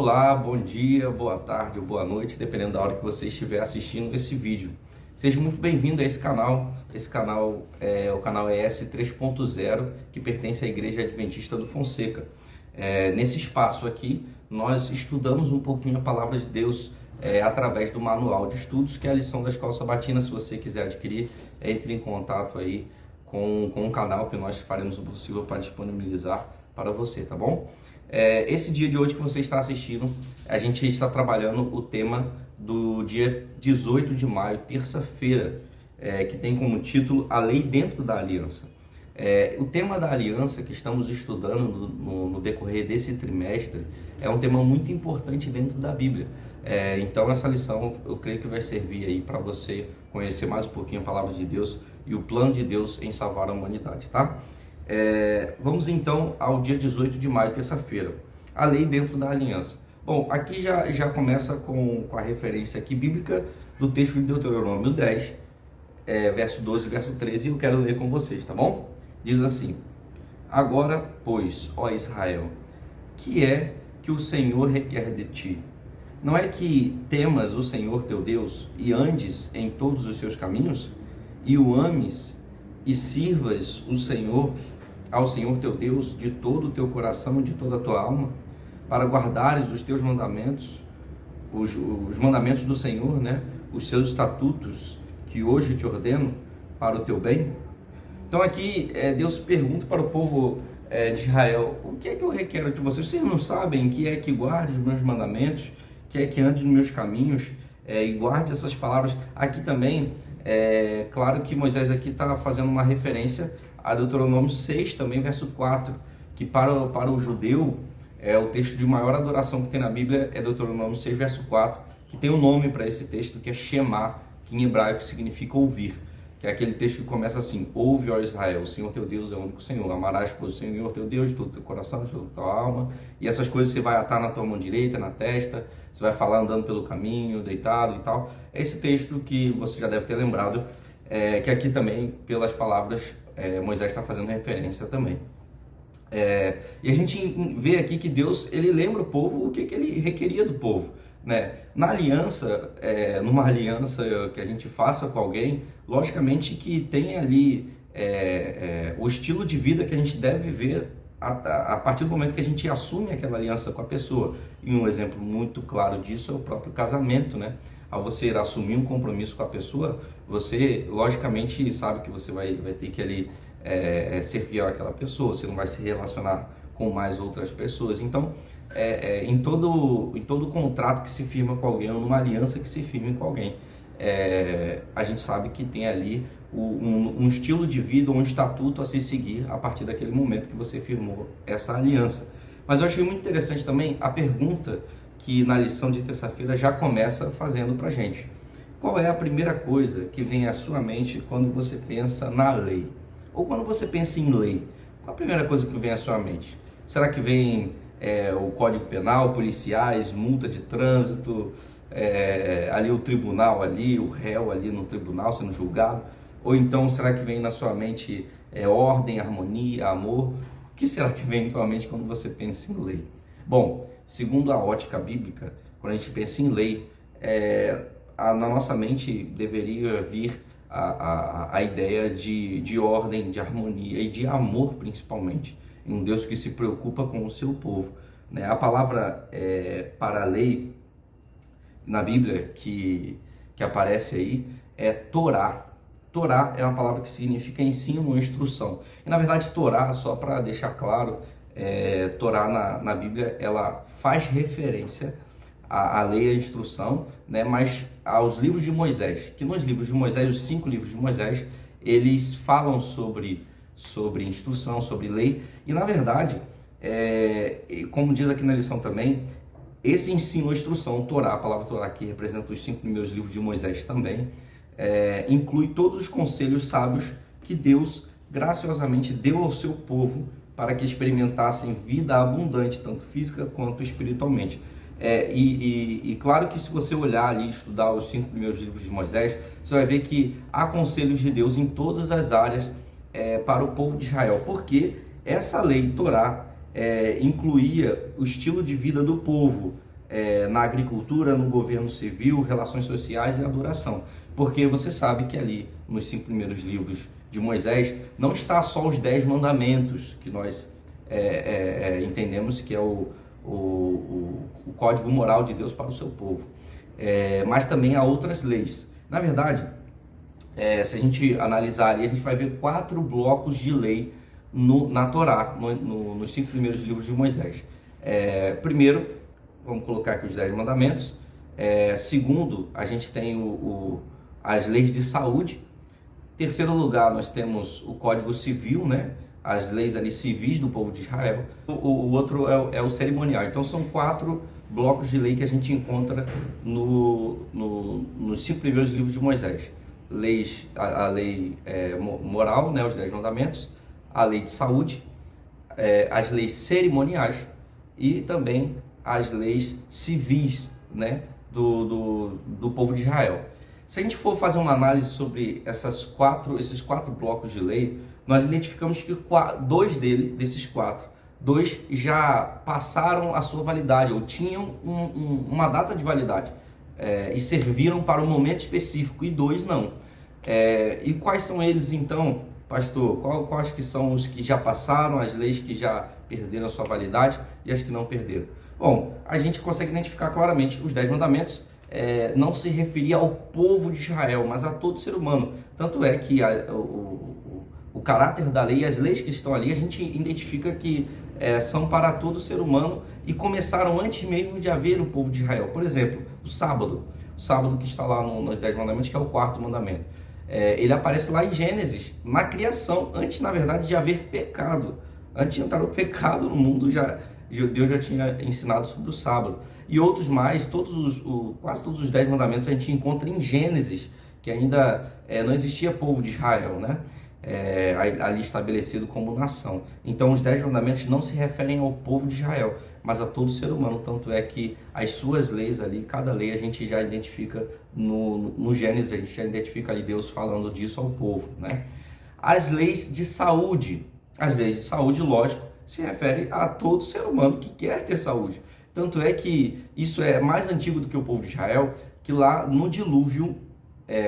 Olá, bom dia, boa tarde ou boa noite, dependendo da hora que você estiver assistindo esse vídeo. Seja muito bem-vindo a esse canal. Esse canal é o canal ES 3.0, que pertence à Igreja Adventista do Fonseca. Nesse espaço aqui, nós estudamos um pouquinho a Palavra de Deus através do manual de estudos, que é a lição da Escola Sabatina. Se você quiser adquirir, entre em contato aí com o canal, que nós faremos o possível para disponibilizar para você, tá bom? Esse dia de hoje que você está assistindo, a gente está trabalhando o tema do dia 18 de maio, terça-feira, que tem como título A Lei Dentro da Aliança. O tema da aliança que estamos estudando no decorrer desse trimestre é um tema muito importante dentro da Bíblia. Então essa lição eu creio que vai servir aí para você conhecer mais um pouquinho a Palavra de Deus e o plano de Deus em salvar a humanidade, tá? Vamos então ao dia 18 de maio, terça-feira, a lei dentro da aliança. Bom, aqui já começa com a referência aqui bíblica do texto de Deuteronômio 10, verso 12 e verso 13, e eu quero ler com vocês, tá bom? Diz assim: Agora, pois, ó Israel, que é que o Senhor requer de ti? Não é que temas o Senhor teu Deus e andes em todos os seus caminhos, e o ames e sirvas ao Senhor teu Deus de todo o teu coração e de toda a tua alma, para guardares os teus mandamentos, os mandamentos do Senhor, né? Os seus estatutos que hoje te ordeno para o teu bem? Então aqui Deus pergunta para o povo de Israel: o que é que eu requero de vocês? Vocês não sabem que é que guarde os meus mandamentos, que é que ande nos meus caminhos, e guarde essas palavras? Aqui também, claro que Moisés aqui está fazendo uma referência a Deuteronômio 6, também verso 4, que para o judeu o texto de maior adoração que tem na Bíblia é Deuteronômio 6, verso 4, que tem um nome para esse texto, que é Shema, que em hebraico significa ouvir, que é aquele texto que começa assim: ouve, ó Israel, o Senhor teu Deus é o único Senhor, amarás pois o Senhor teu Deus de todo o teu coração, de toda a tua alma. E essas coisas você vai atar na tua mão direita, na testa, você vai falar andando pelo caminho, deitado e tal. É esse texto que você já deve ter lembrado, que aqui também, pelas palavras, Moisés está fazendo referência também. E a gente vê aqui que Deus, ele lembra o povo o que ele requeria do povo, né? Na aliança, numa aliança que a gente faça com alguém, logicamente que tem ali o estilo de vida que a gente deve viver a partir do momento que a gente assume aquela aliança com a pessoa. E um exemplo muito claro disso é o próprio casamento, né? Ao você assumir um compromisso com a pessoa, você logicamente sabe que você vai ter que ali ser fiel àquela pessoa, você não vai se relacionar com mais outras pessoas. Então, em todo contrato que se firma com alguém, ou numa aliança que se firme com alguém, a gente sabe que tem ali um estilo de vida, um estatuto a se seguir a partir daquele momento que você firmou essa aliança. Mas eu achei muito interessante também a pergunta que na lição de terça-feira já começa fazendo pra gente: qual é a primeira coisa que vem à sua mente quando você pensa na lei? Ou quando você pensa em lei, qual a primeira coisa que vem à sua mente? Será que vem o Código Penal, policiais, multa de trânsito, ali o tribunal, ali o réu ali no tribunal sendo julgado? Ou então será que vem na sua mente ordem, harmonia, amor? O que será que vem na sua mente quando você pensa em lei? Bom, segundo a ótica bíblica, quando a gente pensa em lei, na nossa mente deveria vir a ideia de ordem, de harmonia e de amor, principalmente, em um Deus que se preocupa com o seu povo, né? A palavra para a lei na Bíblia que aparece aí é Torá. Torá é uma palavra que significa ensino ou instrução. E na verdade Torá, só para deixar claro, Torá na Bíblia ela faz referência à lei e à instrução, né? Mas aos livros de Moisés, que nos livros de Moisés, os 5 livros de Moisés, eles falam sobre instrução, sobre lei. E na verdade, como diz aqui na lição também, esse ensino ou instrução, Torá, a palavra Torá que representa os 5 primeiros livros de Moisés também, inclui todos os conselhos sábios que Deus graciosamente deu ao seu povo para que experimentassem vida abundante, tanto física quanto espiritualmente. E claro que se você olhar ali e estudar os 5 primeiros livros de Moisés, você vai ver que há conselhos de Deus em todas as áreas para o povo de Israel, porque essa lei, Torá, incluía o estilo de vida do povo, na agricultura, no governo civil, relações sociais e adoração. Porque você sabe que ali, nos 5 primeiros livros de Moisés, não está só os 10 mandamentos, que nós entendemos que é o código moral de Deus para o seu povo, mas também há outras leis. Na verdade, se a gente analisar ali, a gente vai ver 4 blocos de lei na Torá, nos 5 primeiros livros de Moisés. Primeiro, vamos colocar aqui os 10 mandamentos. Segundo, a gente tem as leis de saúde. Terceiro lugar, nós temos o Código Civil, né? As leis ali civis do povo de Israel. O outro é o cerimonial. Então são 4 blocos de lei que a gente encontra nos 5 primeiros livros de Moisés. A lei moral, né? Os 10 mandamentos, a lei de saúde, as leis cerimoniais e também as leis civis, né? do povo de Israel. Se a gente for fazer uma análise sobre esses 4 blocos de lei, nós identificamos que 2 desses 4, 2 já passaram a sua validade, ou tinham uma data de validade, e serviram para um momento específico, e 2 não. E quais são eles então, pastor? Quais que são os que já passaram, as leis que já perderam a sua validade e as que não perderam? Bom, a gente consegue identificar claramente os 10 mandamentos. Não se referia ao povo de Israel, mas a todo ser humano. Tanto é que o caráter da lei, as leis que estão ali, a gente identifica que são para todo ser humano e começaram antes mesmo de haver o povo de Israel. Por exemplo, o sábado que está lá nos 10 mandamentos, que é o 4º mandamento. Ele aparece lá em Gênesis, na criação, antes, na verdade, de haver pecado. Antes de entrar o pecado no mundo, Deus já tinha ensinado sobre o sábado. E outros mais, quase todos os 10 mandamentos a gente encontra em Gênesis, que ainda não existia povo de Israel, né? Ali estabelecido como nação. Então os 10 mandamentos não se referem ao povo de Israel, mas a todo ser humano. Tanto é que as suas leis ali, cada lei a gente já identifica no Gênesis, a gente já identifica ali Deus falando disso ao povo, né? As leis de saúde, lógico, se refere a todo ser humano que quer ter saúde. Tanto é que isso é mais antigo do que o povo de Israel, que lá no dilúvio,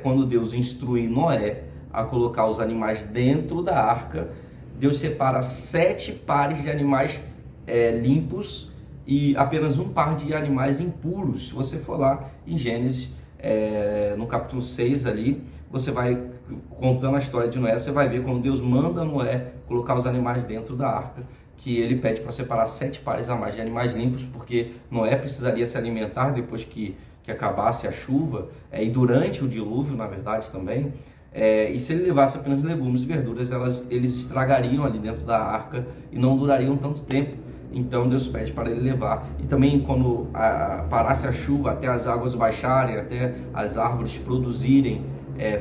quando Deus instrui Noé a colocar os animais dentro da arca, Deus separa 7 pares de animais limpos e apenas um par de animais impuros. Se você for lá em Gênesis, no capítulo 6 ali, você vai contando a história de Noé, você vai ver quando Deus manda Noé colocar os animais dentro da arca, que ele pede para separar 7 pares a mais de animais limpos, porque Noé precisaria se alimentar depois que acabasse a chuva, e durante o dilúvio, na verdade, também. E se ele levasse apenas legumes e verduras, eles estragariam ali dentro da arca e não durariam tanto tempo. Então Deus pede para ele levar. E também quando parasse a chuva, até as águas baixarem, até as árvores produzirem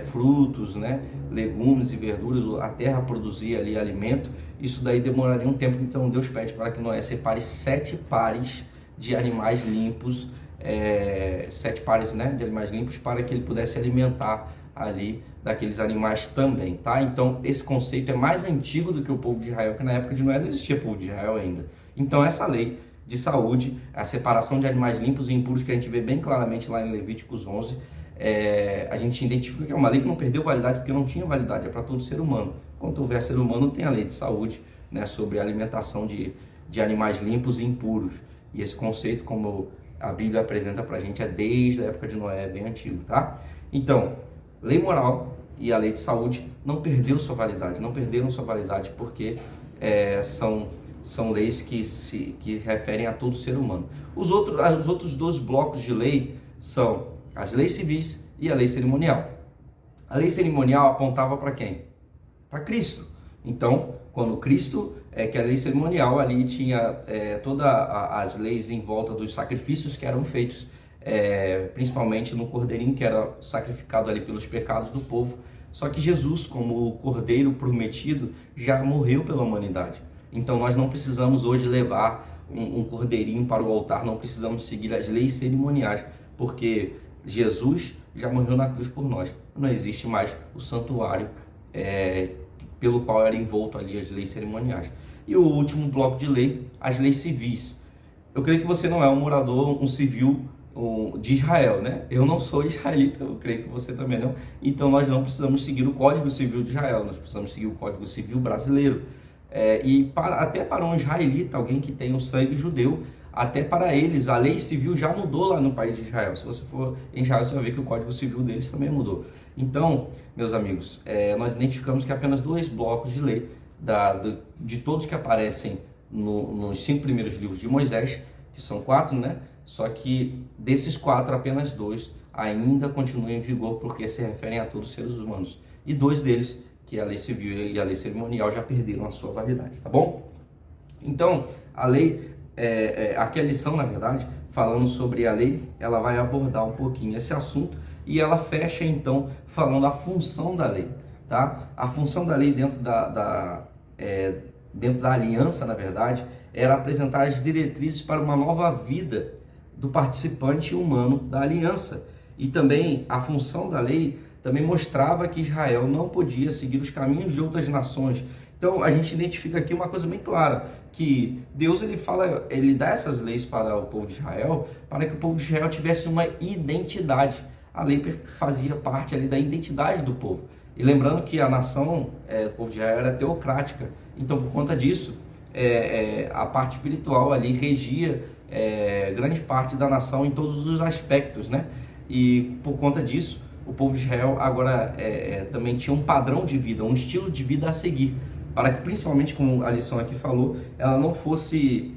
frutos, né, legumes e verduras, a terra produzir ali alimento, isso daí demoraria um tempo. Então Deus pede para que Noé separe 7 pares de animais limpos, 7 pares, né, de animais limpos, para que ele pudesse alimentar ali daqueles animais também, tá? Então esse conceito é mais antigo do que o povo de Israel, que na época de Noé não existia povo de Israel ainda. Então essa lei de saúde, a separação de animais limpos e impuros, que a gente vê bem claramente lá em Levíticos 11, a gente identifica que é uma lei que não perdeu validade, porque não tinha validade, é para todo ser humano. Quando houver ser humano, tem a lei de saúde, né, sobre a alimentação de animais limpos e impuros. E esse conceito, como a Bíblia apresenta para a gente, é desde a época de Noé, é bem antigo, tá? Então, lei moral e a lei de saúde não perderam sua validade, porque são leis que referem a todo ser humano. Os outros 2 blocos de lei são as leis civis e a lei cerimonial. A lei cerimonial apontava para quem? Para Cristo. Então, quando Cristo, que a lei cerimonial ali tinha todas as leis em volta dos sacrifícios que eram feitos, principalmente no cordeirinho que era sacrificado ali pelos pecados do povo. Só que Jesus, como o cordeiro prometido, já morreu pela humanidade. Então nós não precisamos hoje levar um cordeirinho para o altar, não precisamos seguir as leis cerimoniais, porque Jesus já morreu na cruz por nós. Não existe mais o santuário pelo qual era envolto ali as leis cerimoniais. E o último bloco de lei, as leis civis. eu creio que você não é um morador, um civil de Israel, né? Eu não sou israelita, eu creio que você também não. Então nós não precisamos seguir o Código Civil de Israel, nós precisamos seguir o Código Civil brasileiro. Até para um israelita, alguém que tem o sangue judeu, até para eles, a lei civil já mudou lá no país de Israel. Se você for em Israel, você vai ver que o Código Civil deles também mudou. Então, meus amigos, nós identificamos que apenas 2 blocos de lei, de todos que aparecem nos 5 primeiros livros de Moisés, que são 4, né? Só que desses 4, apenas 2 ainda continuam em vigor, porque se referem a todos os seres humanos. E 2 deles, que é a lei civil e a lei cerimonial, já perderam a sua validade, tá bom? Então, a lei, aqui a lição, na verdade, falando sobre a lei, ela vai abordar um pouquinho esse assunto e ela fecha, então, falando a função da lei, tá? A função da lei dentro dentro da aliança, na verdade, era apresentar as diretrizes para uma nova vida do participante humano da aliança. E também a função da lei também mostrava que Israel não podia seguir os caminhos de outras nações. Então a gente identifica aqui uma coisa bem clara, que Deus ele dá essas leis para o povo de Israel, para que o povo de Israel tivesse uma identidade. A lei fazia parte ali da identidade do povo. E lembrando que a nação do povo de Israel era teocrática, então por conta disso, a parte espiritual ali regia grande parte da nação em todos os aspectos, né? E por conta disso, o povo de Israel agora também tinha um padrão de vida, um estilo de vida a seguir, para que, principalmente, como a lição aqui falou, ela não fosse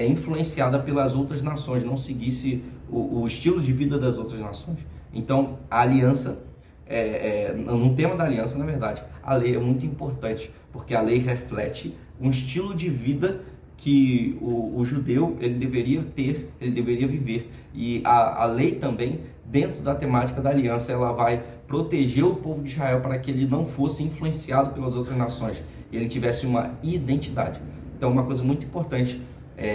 influenciada pelas outras nações, não seguisse o estilo de vida das outras nações. Então, a aliança, no tema da aliança, na verdade, a lei é muito importante, porque a lei reflete um estilo de vida que o judeu ele deveria ter, ele deveria viver. E a lei também, dentro da temática da aliança, ela vai proteger o povo de Israel para que ele não fosse influenciado pelas outras nações, ele tivesse uma identidade. Então, uma coisa muito importante,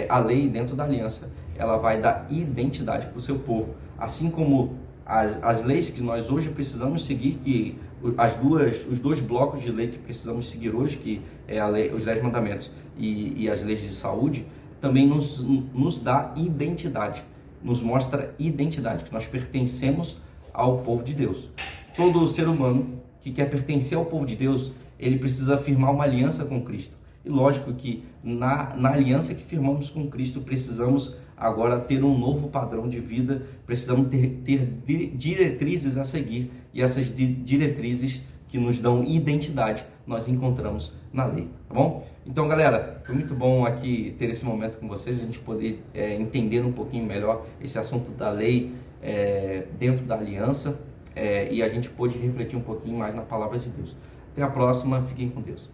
a lei dentro da aliança, ela vai dar identidade para o seu povo, assim como as leis que nós hoje precisamos seguir, que os 2 blocos de lei que precisamos seguir hoje, que é a lei, os 10 mandamentos e as leis de saúde, também nos dá identidade, nos mostra identidade, que nós pertencemos ao povo de Deus. Todo ser humano que quer pertencer ao povo de Deus, ele precisa firmar uma aliança com Cristo. E lógico que na aliança que firmamos com Cristo, precisamos agora ter um novo padrão de vida, precisamos ter diretrizes a seguir, e essas diretrizes que nos dão identidade, nós encontramos na lei, tá bom? Então, galera, foi muito bom aqui ter esse momento com vocês, a gente poder entender um pouquinho melhor esse assunto da lei dentro da aliança, e a gente pôde refletir um pouquinho mais na palavra de Deus. Até a próxima, fiquem com Deus.